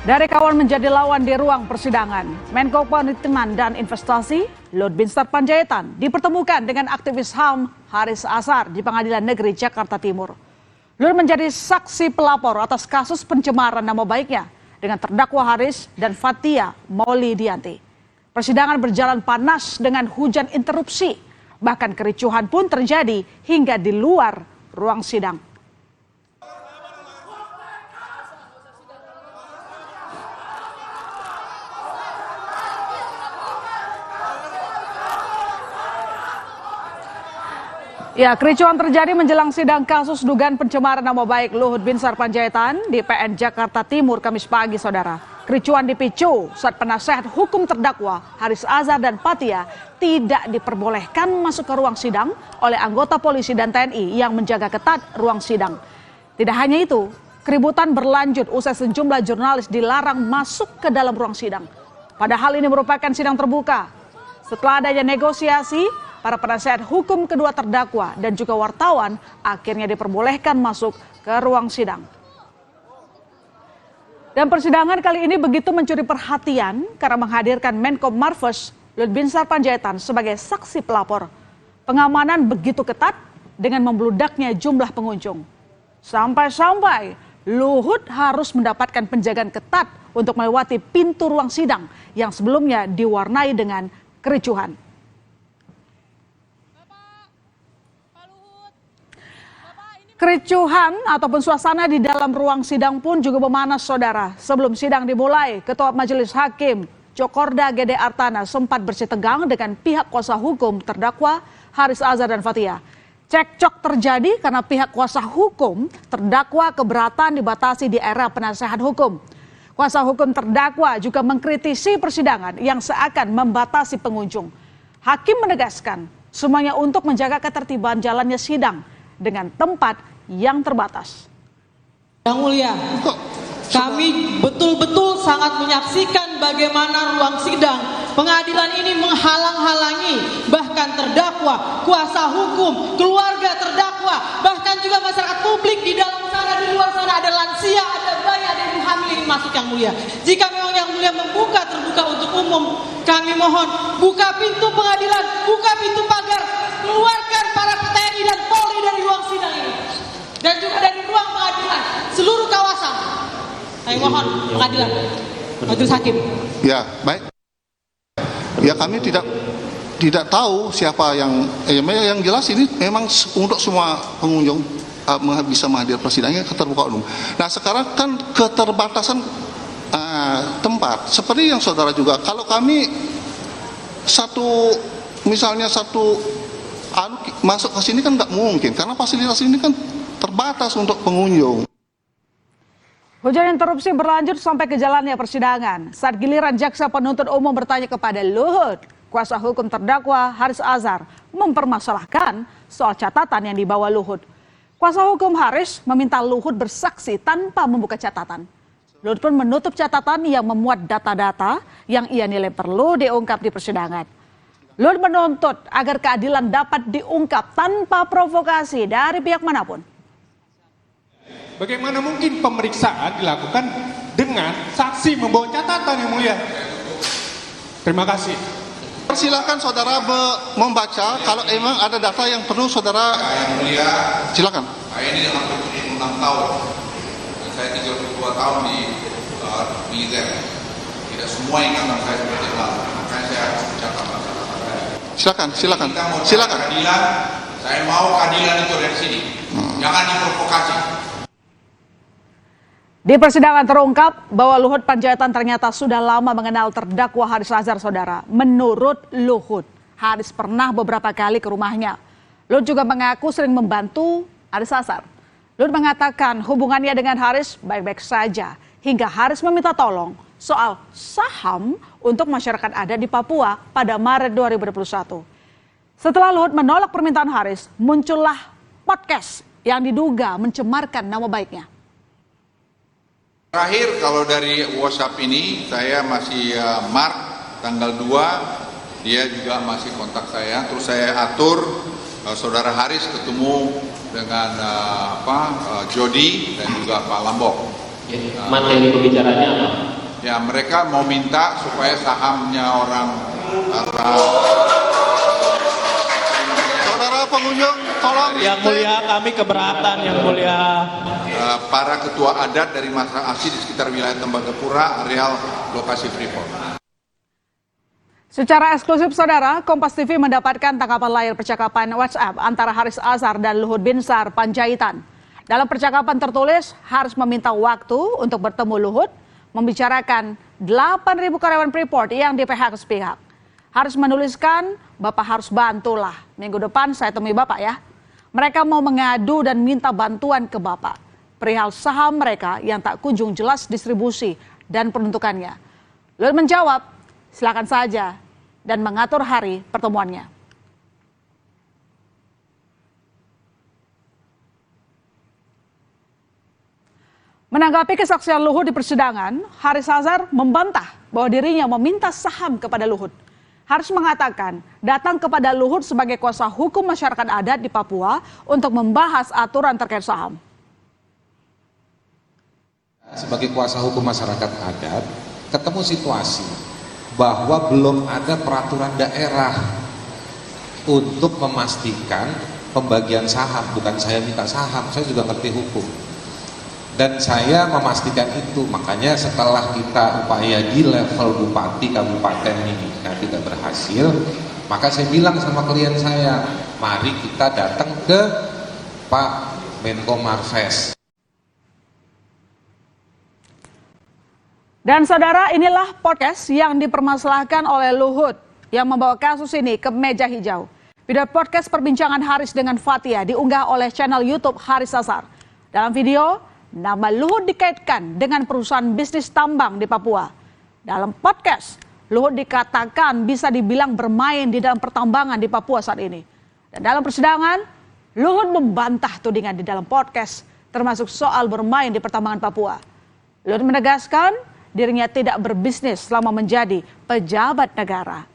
Dari kawan menjadi lawan di ruang persidangan, Menko Kemaritiman dan Investasi Luhut Binsar Panjaitan dipertemukan dengan aktivis HAM Haris Azhar di Pengadilan Negeri Jakarta Timur. Luhut menjadi saksi pelapor atas kasus pencemaran nama baiknya dengan terdakwa Haris dan Fathia Maulidiyanti. Persidangan berjalan panas dengan hujan interupsi, bahkan kericuhan pun terjadi hingga di luar ruang sidang. Ya, kericuhan terjadi menjelang sidang kasus dugaan pencemaran nama baik Luhut Binsar Panjaitan di PN Jakarta Timur Kamis pagi, saudara. Kericuhan dipicu saat penasehat hukum terdakwa Haris Azhar dan Fathia tidak diperbolehkan masuk ke ruang sidang oleh anggota polisi dan TNI yang menjaga ketat ruang sidang. Tidak hanya itu, keributan berlanjut usai sejumlah jurnalis dilarang masuk ke dalam ruang sidang. Padahal ini merupakan sidang terbuka. Setelah adanya negosiasi, para penasehat hukum kedua terdakwa dan juga wartawan akhirnya diperbolehkan masuk ke ruang sidang. Dan persidangan kali ini begitu mencuri perhatian karena menghadirkan Menko Marves Luhut Binsar Panjaitan sebagai saksi pelapor. Pengamanan begitu ketat dengan membludaknya jumlah pengunjung. Sampai-sampai Luhut harus mendapatkan penjagaan ketat untuk melewati pintu ruang sidang yang sebelumnya diwarnai dengan kericuhan. Kericuhan ataupun suasana di dalam ruang sidang pun juga memanas, saudara. Sebelum sidang dimulai, Ketua Majelis Hakim Cokorda Gede Artana sempat bersih tegang dengan pihak kuasa hukum terdakwa Haris Azhar dan Fathia. Cekcok terjadi karena pihak kuasa hukum terdakwa keberatan dibatasi di era penasehat hukum. Kuasa hukum terdakwa juga mengkritisi persidangan yang seakan membatasi pengunjung. Hakim menegaskan semuanya untuk menjaga ketertiban jalannya sidang dengan tempat yang terbatas. Yang mulia, kami betul-betul sangat menyaksikan bagaimana ruang sidang pengadilan ini menghalang-halangi bahkan terdakwa, kuasa hukum, keluarga terdakwa, bahkan juga masyarakat publik di dalam sana, di luar sana ada lansia, ada bayi, ada ibu hamil ingin masuk, yang mulia. Jika memang yang mulia membuka terbuka untuk umum, kami mohon buka pintu pengadilan, buka pintu pagar, keluarkan para TNI dan Polri dari ruang sidang ini dan juga dari ruang pengadilan seluruh kawasan. Saya mohon pengadilan, majelis hakim. Ya, baik. Ya, kami tidak tahu siapa yang jelas ini memang untuk semua pengunjung bisa menghadiri persidangan terbuka umum. Nah, sekarang kan keterbatasan tempat. Seperti yang saudara juga, kalau kami misalnya satu masuk ke sini kan nggak mungkin karena fasilitas ini kan terbatas untuk pengunjung. Hujan interupsi berlanjut sampai ke jalannya persidangan. Saat giliran jaksa penuntut umum bertanya kepada Luhut, kuasa hukum terdakwa Haris Azhar mempermasalahkan soal catatan yang dibawa Luhut. Kuasa hukum Haris meminta Luhut bersaksi tanpa membuka catatan. Luhut pun menutup catatan yang memuat data-data yang ia nilai perlu diungkap di persidangan. Luhut menuntut agar keadilan dapat diungkap tanpa provokasi dari pihak manapun. Bagaimana mungkin pemeriksaan dilakukan dengan saksi membawa catatan, yang mulia? Terima kasih. Silakan saudara membaca kalau emang ada data yang perlu saudara. Yang mulia, silakan. Saya ini hampir 76 tahun. Dan saya 32 tahun di militer. Tidak semua ingatan saya seperti itu. Makanya saya harus mencatat. Silakan. Keadilan, saya mau keadilan itu dari sini. Jangan diprovokasi. Di persidangan terungkap bahwa Luhut Panjaitan ternyata sudah lama mengenal terdakwa Haris Azhar, saudara. Menurut Luhut, Haris pernah beberapa kali ke rumahnya. Luhut juga mengaku sering membantu Haris Azhar. Luhut mengatakan hubungannya dengan Haris baik-baik saja hingga Haris meminta tolong soal saham untuk masyarakat adat di Papua pada Maret 2021. Setelah Luhut menolak permintaan Haris, muncullah podcast yang diduga mencemarkan nama baiknya. Terakhir kalau dari WhatsApp ini saya masih mark tanggal 2, dia juga masih kontak saya, terus saya atur saudara Haris ketemu dengan Jody dan juga Pak Lambok. Materi pembicaranya apa? Ya, mereka mau minta supaya sahamnya orang Saudara pengunjung, tolong. Yang mulia, kami keberatan, yang mulia. para ketua adat dari masyarakat asli di sekitar wilayah Tembagapura, areal lokasi Freeport. Secara eksklusif, saudara, Kompas TV mendapatkan tangkapan layar percakapan WhatsApp antara Haris Azhar dan Luhut Binsar Panjaitan. Dalam percakapan tertulis, Haris meminta waktu untuk bertemu Luhut, membicarakan 8.000 karyawan Freeport yang di PHK sepihak. Haris menuliskan, Bapak harus bantulah. Minggu depan saya temui Bapak ya. Mereka mau mengadu dan minta bantuan ke Bapak perihal saham mereka yang tak kunjung jelas distribusi dan peruntukannya. Luhut menjawab, silakan saja, dan mengatur hari pertemuannya. Menanggapi kesaksian Luhut di persidangan, Haris Azhar membantah bahwa dirinya meminta saham kepada Luhut. Haris mengatakan datang kepada Luhut sebagai kuasa hukum masyarakat adat di Papua untuk membahas aturan terkait saham. Sebagai kuasa hukum masyarakat adat, ketemu situasi bahwa belum ada peraturan daerah untuk memastikan pembagian saham. Bukan saya minta saham, saya juga ngerti hukum. Dan saya memastikan itu, makanya setelah kita upaya di level bupati kabupaten ini tidak berhasil, maka saya bilang sama klien saya, mari kita datang ke Pak Menko Marves. Dan saudara, inilah podcast yang dipermasalahkan oleh Luhut yang membawa kasus ini ke meja hijau. Video podcast perbincangan Haris dengan Fathia diunggah oleh channel YouTube Haris Azhar. Dalam video, nama Luhut dikaitkan dengan perusahaan bisnis tambang di Papua. Dalam podcast, Luhut dikatakan bisa dibilang bermain di dalam pertambangan di Papua saat ini. Dan dalam persidangan, Luhut membantah tudingan di dalam podcast, termasuk soal bermain di pertambangan Papua. Luhut menegaskan dirinya tidak berbisnis selama menjadi pejabat negara.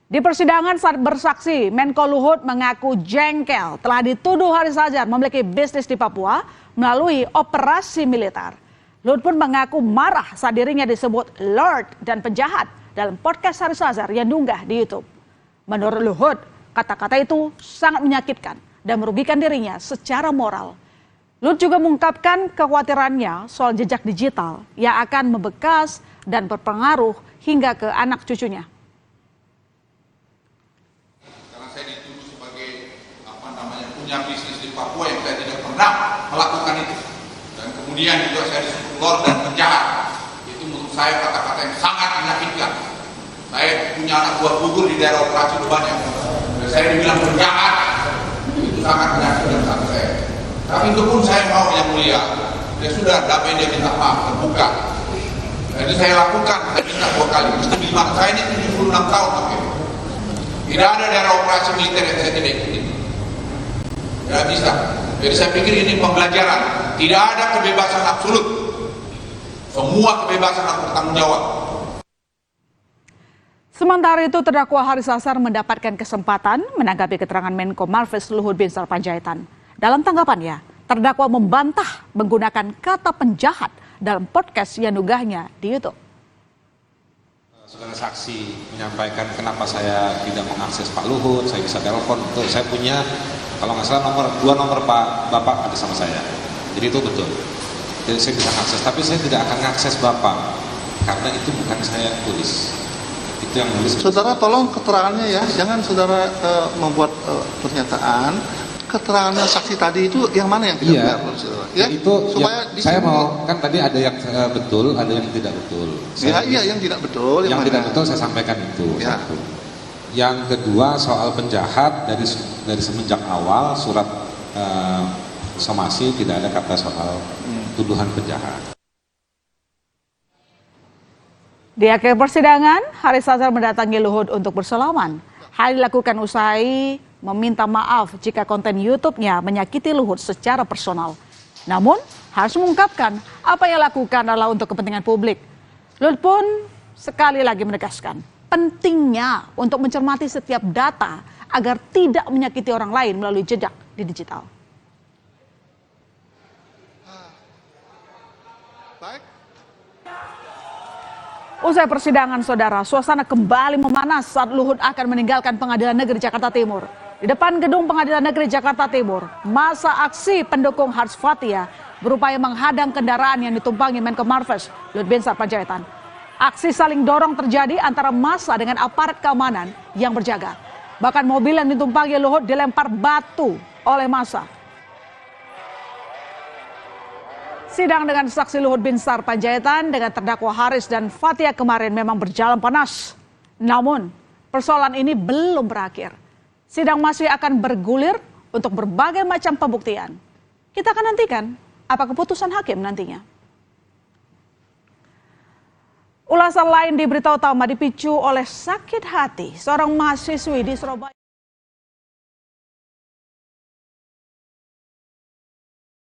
Di persidangan saat bersaksi, Menko Luhut mengaku jengkel telah dituduh Haris Azhar memiliki bisnis di Papua melalui operasi militer. Luhut pun mengaku marah saat dirinya disebut Lord dan penjahat dalam podcast Haris Azhar yang diunggah di YouTube. Menurut Luhut, kata-kata itu sangat menyakitkan dan merugikan dirinya secara moral. Luhut juga mengungkapkan kekhawatirannya soal jejak digital yang akan membekas dan berpengaruh hingga ke anak cucunya. Karena saya dituduh sebagai punya bisnis di Papua yang saya tidak pernah melakukan itu. Dan kemudian juga saya disebut lord dan penjahat. Itu menurut saya kata-kata yang sangat menyakitkan. Saya punya anak buah gugur di daerah operasi banyak. Dan saya dibilang penjahat. Itu sangat menyakitkan sama saya. Tapi itu pun saya mau yang mulia. Ya sudah, damai dia minta maaf, terbuka. Jadi saya lakukan, saya minta 2 kali. Mesti bilang, saya ini 76 tahun. Okay. Tidak ada daerah operasi militer yang saya tidak ikuti. Tidak bisa. Jadi saya pikir ini pembelajaran. Tidak ada kebebasan absolut. Semua kebebasan harus bertanggung jawab. Sementara itu, terdakwa Haris Azhar mendapatkan kesempatan menanggapi keterangan Menko Marves Luhut Binsar Panjaitan. Dalam tanggapannya, terdakwa membantah menggunakan kata penjahat dalam podcast yang diunggahnya di YouTube. Saudara saksi menyampaikan kenapa saya tidak mengakses Pak Luhut, saya bisa telepon, betul. Saya punya, kalau nggak salah dua nomor Pak Bapak ada sama saya. Jadi itu betul. Jadi saya bisa akses, tapi saya tidak akan mengakses Bapak karena itu bukan saya tulis. Itu yang nulis. Saudara tolong keterangannya ya, jangan saudara membuat pernyataan. Keterangan saksi tadi itu yang mana yang tidak benar, saudara? Ya, itu supaya ya, saya mau kan tadi ada yang betul, ada yang tidak betul. Iya, yang tidak betul. Yang tidak betul saya sampaikan itu. Ya. Satu. Yang kedua soal penjahat dari semenjak awal surat somasi tidak ada kata soal tuduhan penjahat. Di akhir persidangan, Haris Azhar mendatangi Luhut untuk bersalaman. Hal dilakukan usai meminta maaf jika konten YouTube-nya menyakiti Luhut secara personal. Namun, Haris mengungkapkan apa yang lakukan adalah untuk kepentingan publik. Luhut pun sekali lagi menegaskan pentingnya untuk mencermati setiap data agar tidak menyakiti orang lain melalui jejak di digital. Baik, Usai persidangan, saudara, suasana kembali memanas saat Luhut akan meninggalkan Pengadilan Negeri Jakarta Timur. Di depan gedung Pengadilan Negeri Jakarta Timur, masa aksi pendukung Harsh Fathia berupaya menghadang kendaraan yang ditumpangi Menko Marves, Luhut Binsar Panjaitan. Aksi saling dorong terjadi antara massa dengan aparat keamanan yang berjaga. Bahkan mobil yang ditumpangi Luhut dilempar batu oleh massa. Sidang dengan saksi Luhut Binsar Panjaitan dengan terdakwa Haris dan Fathia kemarin memang berjalan panas. Namun, persoalan ini belum berakhir. Sidang masih akan bergulir untuk berbagai macam pembuktian. Kita akan nantikan apa keputusan hakim nantinya. Ulasan lain di berita utama dipicu oleh sakit hati seorang mahasiswi di Surabaya.